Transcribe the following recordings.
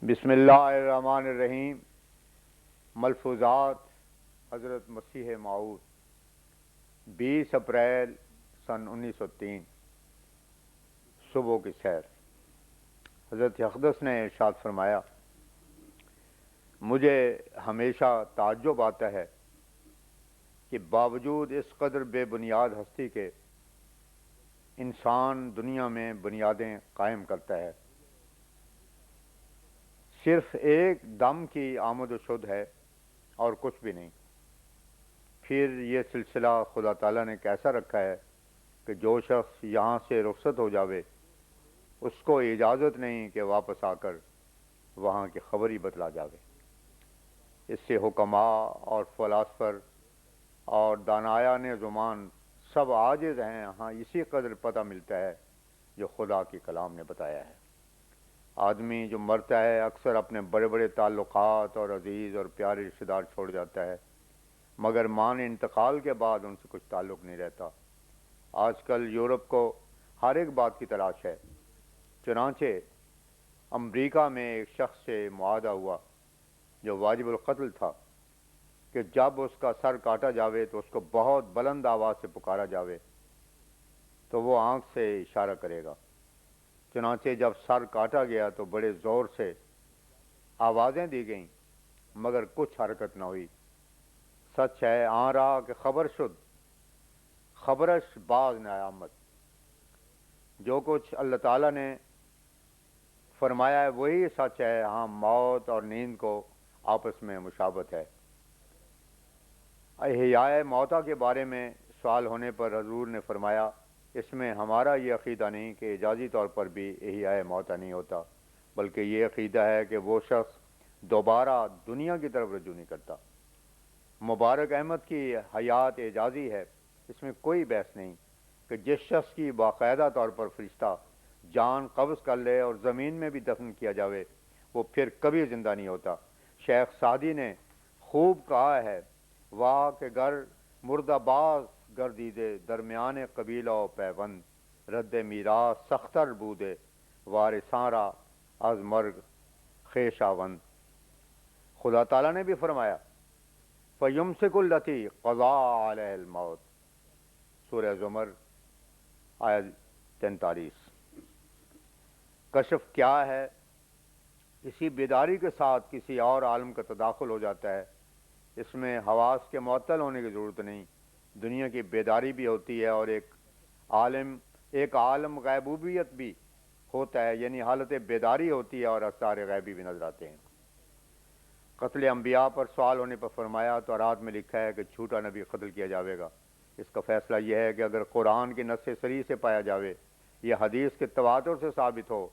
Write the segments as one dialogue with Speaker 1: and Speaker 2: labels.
Speaker 1: بسم اللہ الرحمن الرحیم۔ ملفوظات حضرت مسیح موعود 20 اپریل سن 1903 صبح کی سیر۔ حضرت اقدس نے ارشاد فرمایا، مجھے ہمیشہ تعجب آتا ہے کہ باوجود اس قدر بے بنیاد ہستی کے انسان دنیا میں بنیادیں قائم کرتا ہے۔ صرف ایک دم کی آمد و شد ہے اور کچھ بھی نہیں۔ پھر یہ سلسلہ خدا تعالیٰ نے کیسا رکھا ہے کہ جو شخص یہاں سے رخصت ہو جاوے اس کو اجازت نہیں کہ واپس آ کر وہاں کی خبر ہی بتلا جاوے۔ اس سے حکماء اور فلاسفر اور دانایان زمان سب عاجز ہیں، ہاں اسی قدر پتہ ملتا ہے جو خدا کی کلام نے بتایا ہے۔ آدمی جو مرتا ہے اکثر اپنے بڑے بڑے تعلقات اور عزیز اور پیارے رشتہ دار چھوڑ جاتا ہے، مگر مان انتقال کے بعد ان سے کچھ تعلق نہیں رہتا۔ آج کل یورپ کو ہر ایک بات کی تلاش ہے، چنانچہ امریکہ میں ایک شخص سے معاہدہ ہوا جو واجب القتل تھا کہ جب اس کا سر کاٹا جاوے تو اس کو بہت بلند آواز سے پکارا جاوے تو وہ آنکھ سے اشارہ کرے گا۔ چنانچہ جب سر کاٹا گیا تو بڑے زور سے آوازیں دی گئیں مگر کچھ حرکت نہ ہوئی۔ سچ ہے آن رہا کہ خبر شد، خبرش باز نیامد۔ جو کچھ اللہ تعالیٰ نے فرمایا ہے وہی سچ ہے، ہاں موت اور نیند کو آپس میں مشابہت ہے۔ احیاء موتا کے بارے میں سوال ہونے پر حضور نے فرمایا، اس میں ہمارا یہ عقیدہ نہیں کہ اجازی طور پر بھی احیاء موتا نہیں ہوتا، بلکہ یہ عقیدہ ہے کہ وہ شخص دوبارہ دنیا کی طرف رجوع نہیں کرتا۔ مبارک احمد کی حیات اعجازی ہے، اس میں کوئی بحث نہیں کہ جس شخص کی باقاعدہ طور پر فرشتہ جان قبض کر لے اور زمین میں بھی دفن کیا جاوے وہ پھر کبھی زندہ نہیں ہوتا۔ شیخ سعدی نے خوب کہا ہے، واہ کہ گر مردہ باز گردیدے درمیان قبیلہ و پیوند، رد میراث سختر بودے وارثاں را از مرگ خیشاوند۔ خدا تعالیٰ نے بھی فرمایا، فَيُمْسِكُ الَّتِي قَضَىٰ عَلَيْهَا الْمَوْتِ، سورہ زمر آیت 43۔ کشف کیا ہے؟ اسی بیداری کے ساتھ کسی اور عالم کا تداخل ہو جاتا ہے۔ اس میں حواس کے معطل ہونے کی ضرورت نہیں، دنیا کی بیداری بھی ہوتی ہے اور ایک عالم غیبوبیت بھی ہوتا ہے، یعنی حالت بیداری ہوتی ہے اور اسرار غیبی بھی نظر آتے ہیں۔ قتل انبیاء پر سوال ہونے پر فرمایا تو رات میں لکھا ہے کہ جھوٹا نبی قتل کیا جاوے گا۔ اس کا فیصلہ یہ ہے کہ اگر قرآن کی نص صریح سے پایا جاوے یہ حدیث کے تواتر سے ثابت ہو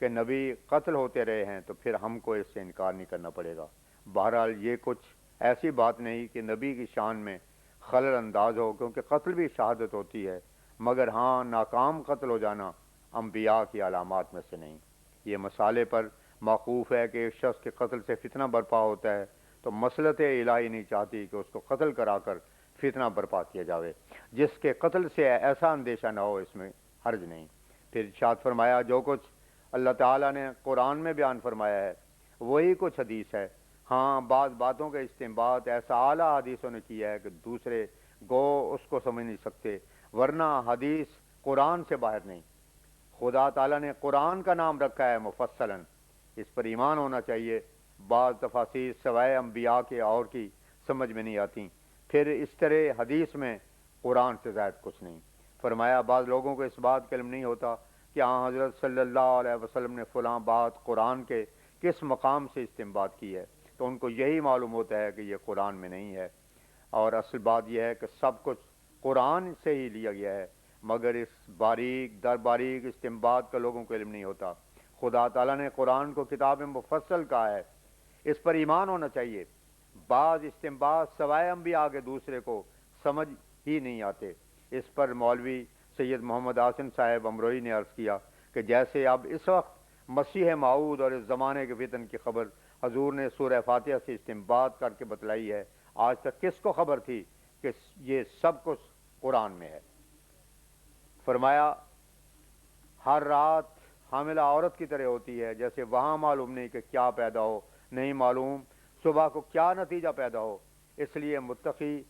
Speaker 1: کہ نبی قتل ہوتے رہے ہیں تو پھر ہم کو اس سے انکار نہیں کرنا پڑے گا۔ بہرحال یہ کچھ ایسی بات نہیں کہ نبی کی شان میں خلل انداز ہو، کیونکہ قتل بھی شہادت ہوتی ہے، مگر ہاں ناکام قتل ہو جانا انبیاء کی علامات میں سے نہیں۔ یہ مسئلے پر موقوف ہے کہ ایک شخص کے قتل سے فتنہ برپا ہوتا ہے تو مصلحت الہی نہیں چاہتی کہ اس کو قتل کرا کر فتنہ برپا کیا جاوے۔ جس کے قتل سے ایسا اندیشہ نہ ہو اس میں حرج نہیں۔ پھر ارشاد فرمایا، جو کچھ اللہ تعالیٰ نے قرآن میں بیان فرمایا ہے وہی کچھ حدیث ہے، ہاں بعض باتوں کا استنباط ایسا اعلیٰ حدیثوں نے کیا ہے کہ دوسرے گو اس کو سمجھ نہیں سکتے، ورنہ حدیث قرآن سے باہر نہیں۔ خدا تعالیٰ نے قرآن کا نام رکھا ہے مفصلاً، اس پر ایمان ہونا چاہیے۔ بعض تفاسیر سوائے انبیاء کے اور کی سمجھ میں نہیں آتی، پھر اس طرح حدیث میں قرآن سے زائد کچھ نہیں۔ فرمایا بعض لوگوں کو اس بات کا علم نہیں ہوتا کہ ہاں حضرت صلی اللہ علیہ وسلم نے فلاں بات قرآن کے کس مقام سے استنباط کی ہے، تو ان کو یہی معلوم ہوتا ہے کہ یہ قرآن میں نہیں ہے، اور اصل بات یہ ہے کہ سب کچھ قرآن سے ہی لیا گیا ہے، مگر اس باریک در باریک استنباط کا لوگوں کو علم نہیں ہوتا۔ خدا تعالیٰ نے قرآن کو کتاب مفصل کہا ہے، اس پر ایمان ہونا چاہیے۔ بعض استنباط سوائے انبیاء کے دوسرے کو سمجھ ہی نہیں آتے۔ اس پر مولوی سید محمد حسن صاحب امروئی نے عرض کیا کہ جیسے اب اس وقت مسیح موعود اور اس زمانے کے فتن کی خبر حضور نے سورہ فاتحہ سے استنباط کر کے بتلائی ہے، آج تک کس کو خبر تھی کہ یہ سب کچھ قرآن میں ہے؟ فرمایا ہر رات حاملہ عورت کی طرح ہوتی ہے، جیسے وہاں معلوم نہیں کہ کیا پیدا ہو، نہیں معلوم صبح کو کیا نتیجہ پیدا ہو۔ اس لیے متقی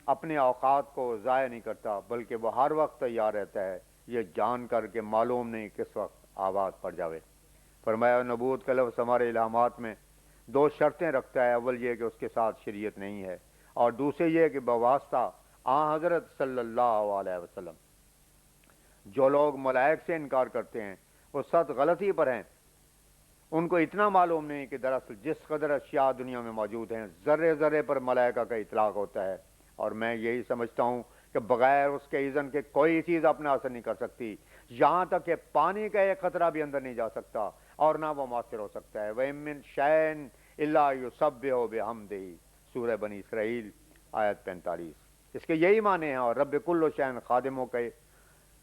Speaker 1: اپنے اوقات کو ضائع نہیں کرتا، بلکہ وہ ہر وقت تیار رہتا ہے، یہ جان کر کے معلوم نہیں کس وقت آواز پڑ جاوے۔ فرمایا نبوت کا لفظ ہمارے الہامات میں دو شرطیں رکھتا ہے، اول یہ کہ اس کے ساتھ شریعت نہیں ہے، اور دوسرے یہ کہ بواسطہ آن حضرت صلی اللہ علیہ وسلم۔ جو لوگ ملائک سے انکار کرتے ہیں وہ سخت غلطی پر ہیں، ان کو اتنا معلوم نہیں کہ دراصل جس قدر اشیاء دنیا میں موجود ہیں ذرے ذرے پر ملائکہ کا اطلاق ہوتا ہے، اور میں یہی سمجھتا ہوں کہ بغیر اس کے اذن کے کوئی چیز اپنا اثر نہیں کر سکتی، یہاں تک کہ پانی کا ایک قطرہ بھی اندر نہیں جا سکتا اور نہ وہ مؤثر ہو سکتا ہے۔ وَإِن مِّن شَيْءٍ إِلَّا يُسَبِّحُ بِحَمْدِهِ، سورہ بنی اسرائیل آیت 45۔ اس کے یہی معنی ہیں، اور رب کل شیء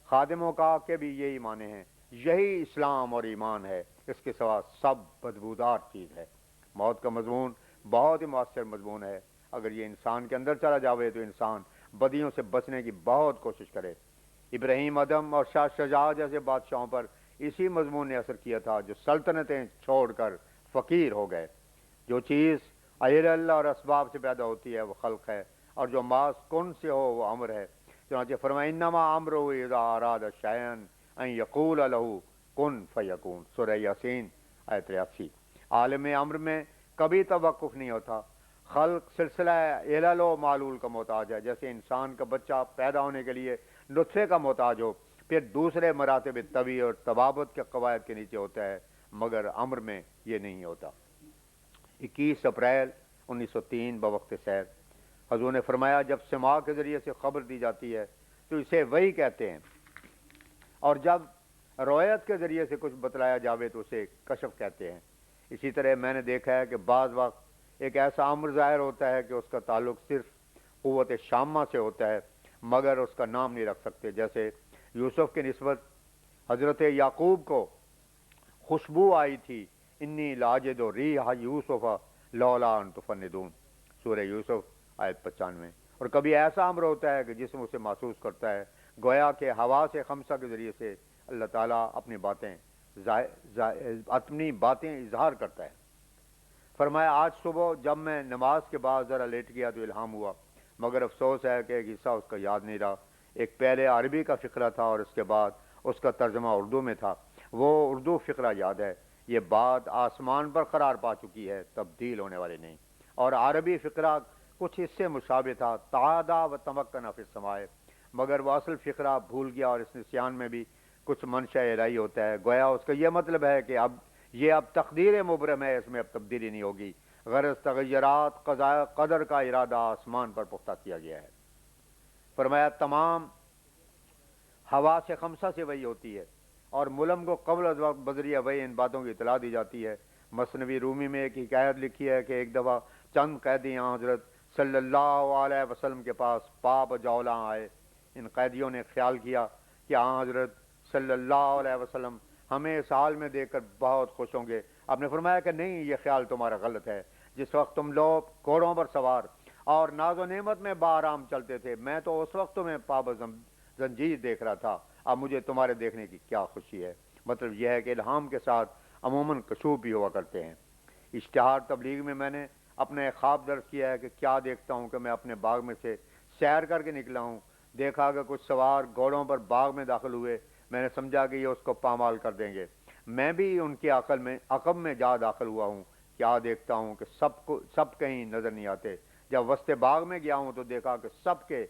Speaker 1: خادموں کا کے بھی یہی معنی ہیں۔ یہی اسلام اور ایمان ہے، اس کے سوا سب بدبودار چیز ہے۔ موت کا مضمون بہت ہی مؤثر مضمون ہے، اگر یہ انسان کے اندر چلا جاوے تو انسان بدیوں سے بچنے کی بہت کوشش کرے۔ ابراہیم ادم اور شاہ شجاع جیسے بادشاہوں پر اسی مضمون نے اثر کیا تھا، جو سلطنتیں چھوڑ کر فقیر ہو گئے۔ جو چیز علل اور اسباب سے پیدا ہوتی ہے وہ خلق ہے، اور جو محض کن سے ہو وہ امر ہے۔ چنانچہ فرمایا انما امرہ اذا اراد شیئا ان یقول لہ کن فیکون، سورہ یاسین آیت 83۔ عالم امر میں کبھی توقف نہیں ہوتا۔ خلق سلسلہ علل و معلول کا محتاج ہے، جیسے انسان کا بچہ پیدا ہونے کے لیے نطفے کا محتاج ہو، پھر دوسرے مراتب طبی اور طبابت کے قواعد کے نیچے ہوتا ہے، مگر امر میں یہ نہیں ہوتا۔ 21 اپریل 1903 بوقت سیر حضور نے فرمایا جب سماع کے ذریعے سے خبر دی جاتی ہے تو اسے وحی کہتے ہیں، اور جب رویت کے ذریعے سے کچھ بتلایا جاوے تو اسے کشف کہتے ہیں۔ اسی طرح میں نے دیکھا ہے کہ بعض وقت ایک ایسا امر ظاہر ہوتا ہے کہ اس کا تعلق صرف قوت شامہ سے ہوتا ہے، مگر اس کا نام نہیں رکھ سکتے، جیسے یوسف کی نسبت حضرت یعقوب کو خوشبو آئی تھی، انی لاجد ریح یوسف لولا ان تفندون، سورہ یوسف آیت 95۔ اور کبھی ایسا امر ہوتا ہے کہ جسم اسے محسوس کرتا ہے، گویا کہ ہوا سے خمسہ کے ذریعے سے اللہ تعالیٰ اپنی باتیں اظہار کرتا ہے۔ فرمایا آج صبح جب میں نماز کے بعد ذرا لیٹ گیا تو الہام ہوا، مگر افسوس ہے کہ ایک حصہ اس کا یاد نہیں رہا۔ ایک پہلے عربی کا فقرہ تھا اور اس کے بعد اس کا ترجمہ اردو میں تھا، وہ اردو فقرہ یاد ہے۔ یہ بات آسمان پر قرار پا چکی ہے، تبدیل ہونے والی نہیں۔ اور عربی فقرہ کچھ اس سے مشابہ تھا، تعادا و تمکن فی السماء، مگر وہ اصل فقرہ بھول گیا، اور اس نسیان میں بھی کچھ منشا الہی ہوتا ہے، گویا اس کا یہ مطلب ہے کہ اب تقدیر مبرم ہے، اس میں اب تبدیلی نہیں ہوگی، غرض تغیرات قدر کا ارادہ آسمان پر پختہ کیا گیا ہے۔ فرمایا تمام ہوا سے خمسہ سے وحی ہوتی ہے، اور ملم کو قبل از وقت بذریعہ وحی ان باتوں کی اطلاع دی جاتی ہے۔ مثنوی رومی میں ایک حکایت لکھی ہے کہ ایک دفعہ چند قیدی حضرت صلی اللہ علیہ وسلم کے پاس پاپ جولاں آئے۔ ان قیدیوں نے خیال کیا کہ حضرت صلی اللہ علیہ وسلم ہمیں اس حال میں دیکھ کر بہت خوش ہوں گے۔ آپ نے فرمایا کہ نہیں، یہ خیال تمہارا غلط ہے۔ جس وقت تم لوگ گھوڑوں پر سوار اور ناز و نعمت میں بآرام چلتے تھے، میں تو اس وقت تمہیں پاب زنجیر دیکھ رہا تھا، اب مجھے تمہارے دیکھنے کی کیا خوشی ہے۔ مطلب یہ ہے کہ الہام کے ساتھ عموماً کشوف بھی ہوا کرتے ہیں۔ اشتہار تبلیغ میں نے اپنے خواب درج کیا ہے کہ کیا دیکھتا ہوں کہ میں اپنے باغ میں سے سیر کر کے نکلا ہوں، دیکھا کہ کچھ سوار گھوڑوں پر باغ میں داخل ہوئے، میں نے سمجھا کہ یہ اس کو پامال کر دیں گے، میں بھی ان کی عقب میں جا داخل ہوا ہوں، کیا دیکھتا ہوں کہ سب کہیں نظر نہیں آتے۔ جب وسط باغ میں گیا ہوں تو دیکھا کہ سب کے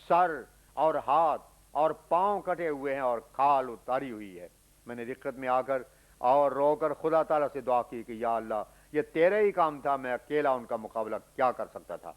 Speaker 1: سر اور ہاتھ اور پاؤں کٹے ہوئے ہیں اور کھال اتاری ہوئی ہے۔ میں نے رقت میں آ کر اور رو کر خدا تعالیٰ سے دعا کی کہ یا اللہ، یہ تیرے ہی کام تھا، میں اکیلا ان کا مقابلہ کیا کر سکتا تھا۔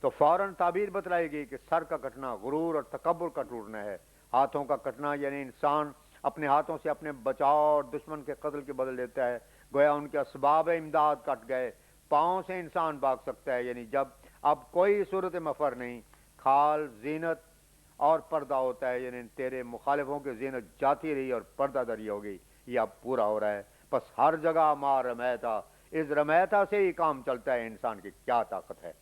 Speaker 1: تو فوراً تعبیر بتلائی گئی کہ سر کا کٹنا غرور اور تکبر کا ٹوٹنا ہے، ہاتھوں کا کٹنا یعنی انسان اپنے ہاتھوں سے اپنے بچاؤ اور دشمن کے قتل کے بدل لیتا ہے، گویا ان کے اسباب امداد کٹ گئے۔ پاؤں سے انسان بھاگ سکتا ہے، یعنی جب اب کوئی صورت مفر نہیں، کھال زینت اور پردہ ہوتا ہے، یعنی تیرے مخالفوں کی زینت جاتی رہی اور پردہ دری ہو گئی، یہ اب پورا ہو رہا ہے۔ بس ہر جگہ ما رمیتا، اس رمیتا سے ہی کام چلتا ہے، انسان کی کیا طاقت ہے۔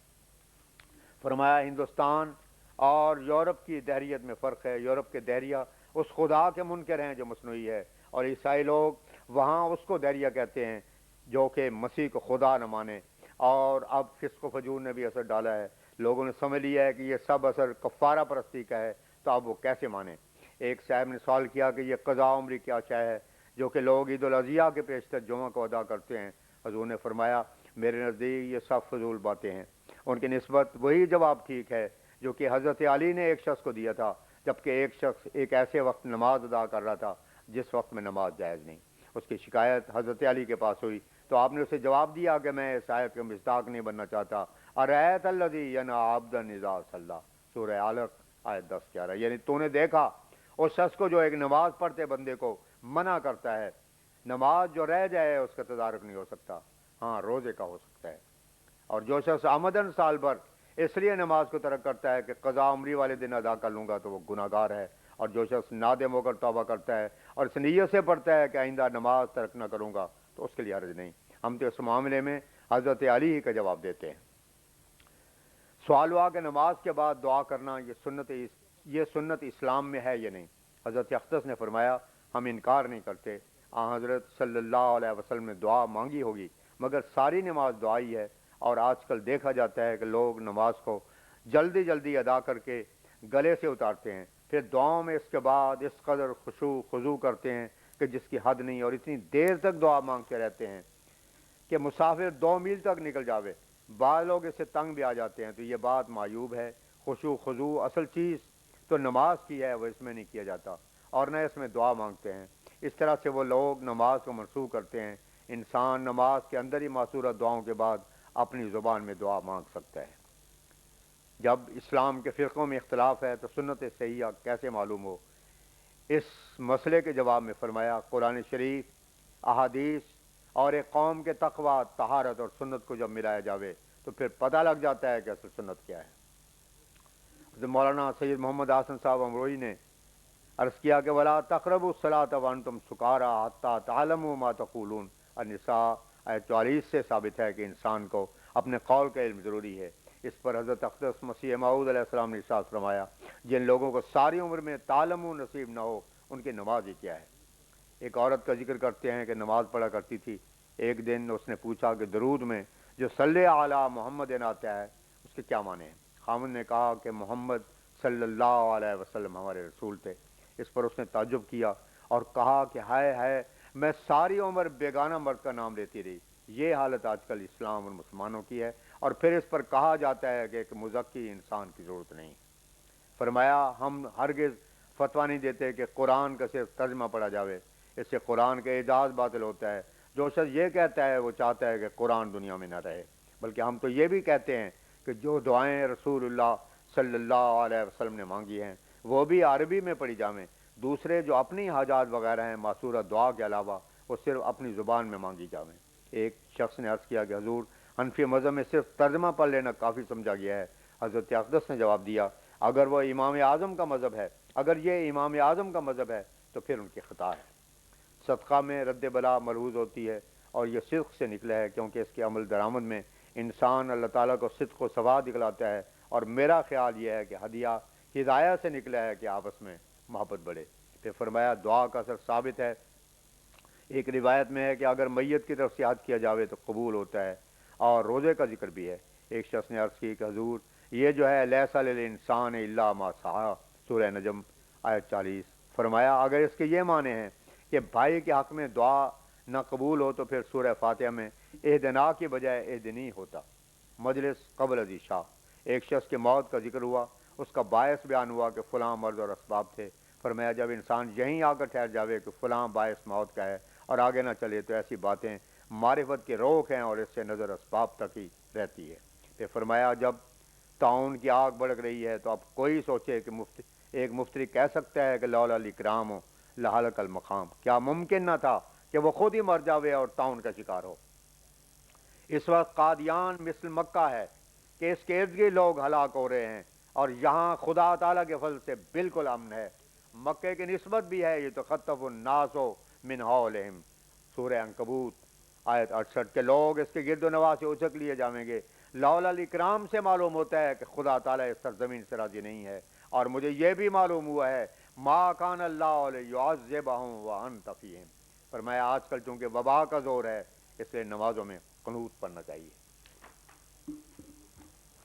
Speaker 1: فرمایا ہندوستان اور یورپ کی دہریت میں فرق ہے۔ یورپ کے دہریہ اس خدا کے منکر ہیں جو مصنوعی ہے، اور عیسائی لوگ وہاں اس کو دہریہ کہتے ہیں جو کہ مسیح کو خدا نہ مانے. اور اب فسق و فجور نے بھی اثر ڈالا ہے. لوگوں نے سمجھ لیا ہے کہ یہ سب اثر کفارہ پرستی کا ہے, تو اب وہ کیسے مانیں. ایک صاحب نے سوال کیا کہ یہ قضاء عمری کیا شے ہے جو کہ لوگ عید الاضحیٰ کے پیشتر جمعہ کو ادا کرتے ہیں. حضور نے فرمایا میرے نزدیک یہ سب فضول باتیں ہیں. ان کی نسبت وہی جواب ٹھیک ہے جو کہ حضرت علی نے ایک شخص کو دیا تھا, جبکہ ایک شخص ایک ایسے وقت نماز ادا کر رہا تھا جس وقت میں نماز جائز نہیں. اس کی شکایت حضرت علی کے پاس ہوئی تو آپ نے اسے جواب دیا کہ میں اس آیت کا مصداق نہیں بننا چاہتا. ارایت الذی ینہی عبدا اذا صلی, سورہ علق آیت 10-11. یعنی تو نے دیکھا اس شخص کو جو ایک نماز پڑھتے بندے کو منع کرتا ہے. نماز جو رہ جائے اس کا تدارک نہیں ہو سکتا, ہاں روزے کا ہو سکتا ہے. اور جو شخص آمدن سال بھر اس لیے نماز کو ترک کرتا ہے کہ قضاء عمری والے دن ادا کر لوں گا تو وہ گناہ گار ہے. اور جو شخص نادم ہو کر توبہ کرتا ہے اور اس نیت سے پڑھتا ہے کہ آئندہ نماز ترک نہ کروں گا تو اس کے لیے حرج نہیں. ہم تو اس معاملے میں حضرت علی ہی کا جواب دیتے ہیں. سوال ہوا کہ نماز کے بعد دعا کرنا یہ سنت اسلام میں ہے یا نہیں. حضرت اختص نے فرمایا ہم انکار نہیں کرتے, حضرت صلی اللہ علیہ وسلم نے دعا مانگی ہوگی, مگر ساری نماز دعائی ہے. اور آج کل دیکھا جاتا ہے کہ لوگ نماز کو جلدی جلدی ادا کر کے گلے سے اتارتے ہیں, پھر دعاؤں میں اس کے بعد اس قدر خضوع کرتے ہیں کہ جس کی حد نہیں, اور اتنی دیر تک دعا مانگتے رہتے ہیں کہ مسافر 2 میل تک نکل جاوے. بعض لوگ اس سے تنگ بھی آ جاتے ہیں. تو یہ بات معیوب ہے. خضوع اصل چیز تو نماز کی ہے, وہ اس میں نہیں کیا جاتا, اور نہ اس میں دعا مانگتے ہیں. اس طرح سے وہ لوگ نماز کو منسوخ کرتے ہیں. انسان نماز کے اندر ہی معصورہ دعاؤں کے بعد اپنی زبان میں دعا مانگ سکتا ہے. جب اسلام کے فرقوں میں اختلاف ہے تو سنت صحیحہ کیسے معلوم ہو؟ اس مسئلے کے جواب میں فرمایا قرآن شریف, احادیث اور ایک قوم کے تقوی, طہارت اور سنت کو جب ملایا جاوے تو پھر پتہ لگ جاتا ہے کہ اصل سنت کیا ہے. حضرت مولانا سید محمد حسن صاحب امروئی نے عرض کیا کہ ولا تقربوا الصلاۃ وانتم سکارى حتى تعلموا ما تقولون. النساء آیت 44 سے ثابت ہے کہ انسان کو اپنے قول کا علم ضروری ہے. اس پر حضرت اقدس مسیح موعود علیہ السلام نے ارشاد فرمایا جن لوگوں کو ساری عمر میں تعلم نصیب نہ ہو ان کی نماز ہی کیا ہے. ایک عورت کا ذکر کرتے ہیں کہ نماز پڑھا کرتی تھی. ایک دن اس نے پوچھا کہ درود میں جو صلی علی محمد آتا ہے اس کے کیا معنی ہیں. خامد نے کہا کہ محمد صلی اللہ علیہ وسلم ہمارے رسول تھے. اس پر اس نے تعجب کیا اور کہا کہ ہائے میں ساری عمر بیگانہ مرد کا نام لیتی رہی. یہ حالت آج کل اسلام اور مسلمانوں کی ہے. اور پھر اس پر کہا جاتا ہے کہ ایک مزکی انسان کی ضرورت نہیں. فرمایا ہم ہرگز فتویٰ نہیں دیتے کہ قرآن کا صرف ترجمہ پڑھا جاوے, اس سے قرآن کا اعجاز باطل ہوتا ہے. جو شخص یہ کہتا ہے وہ چاہتا ہے کہ قرآن دنیا میں نہ رہے. بلکہ ہم تو یہ بھی کہتے ہیں کہ جو دعائیں رسول اللہ صلی اللہ علیہ وسلم نے مانگی ہیں وہ بھی عربی میں پڑھی جائیں. دوسرے جو اپنی حاجات وغیرہ ہیں معصورہ دعا کے علاوہ وہ صرف اپنی زبان میں مانگی جائیں. ایک شخص نے عرض کیا کہ حضور حنفی مذہب میں صرف ترجمہ پڑھ لینا کافی سمجھا گیا ہے. حضرت اقدس نے جواب دیا اگر وہ امام اعظم کا مذہب ہے, اگر یہ امام اعظم کا مذہب ہے تو پھر ان کی خطا ہے. صدقہ میں رد بلا ملحوظ ہوتی ہے اور یہ صدق سے نکلا ہے کیونکہ اس کے عمل درآمد میں انسان اللہ تعالیٰ کو صدق و صفا دکھلاتا ہے. اور میرا خیال یہ ہے کہ ہدیہ ہدایت سے نکلا ہے کہ آپس میں محبت بڑھے. پھر فرمایا دعا کا اثر ثابت ہے. ایک روایت میں ہے کہ اگر میت کی طرف سے یاد کیا جاوے تو قبول ہوتا ہے, اور روزے کا ذکر بھی ہے. ایک شخص نے عرض کی کہ حضور یہ جو ہے لیس للانسان الا ما سعی, سورہ نجم آیت 40. فرمایا اگر اس کے یہ معنی ہیں کہ بھائی کے حق میں دعا نہ قبول ہو تو پھر سورہ فاتحہ میں اہدنا کی بجائے اہدنی ہوتا. مجلس قبل ازی شاہ, ایک شخص کی موت کا ذکر ہوا. اس کا باعث بیان ہوا کہ فلاں مرض اور اسباب تھے. فرمایا جب انسان یہیں آ کر ٹھہر جاوے کہ فلاں باعث موت کا ہے اور آگے نہ چلے تو ایسی باتیں معرفت کے روک ہیں اور اس سے نظر اسباب تک ہی رہتی ہے. پھر فرمایا جب طاعون کی آگ بھڑک رہی ہے تو اب کوئی سوچے کہ ایک مفتری کہہ سکتا ہے کہ لولا الاکرام ہو لہلک المقام, کیا ممکن نہ تھا کہ وہ خود ہی مر جاوے اور طاعون کا شکار ہو. اس وقت قادیان مثل مکہ ہے کہ اس کے ارد گرد لوگ ہلاک ہو رہے ہیں اور یہاں خدا تعالیٰ کے فضل سے بالکل امن ہے. مکے کی نسبت بھی ہے یہ تو خطف الناس من حولہم, سورہ عنکبوت آیت 68 کے لوگ اس کے گرد و نواح سے اچک لیے جائیں گے. لولا الاکرام سے معلوم ہوتا ہے کہ خدا تعالیٰ اس سرزمین سے راضی نہیں ہے. اور مجھے یہ بھی معلوم ہوا ہے ما کان اللہ لیعذبہم وانت فیہم، فرمایا آج کل چونکہ وبا کا زور ہے اس لیے نمازوں میں قنوت پڑھنا چاہیے۔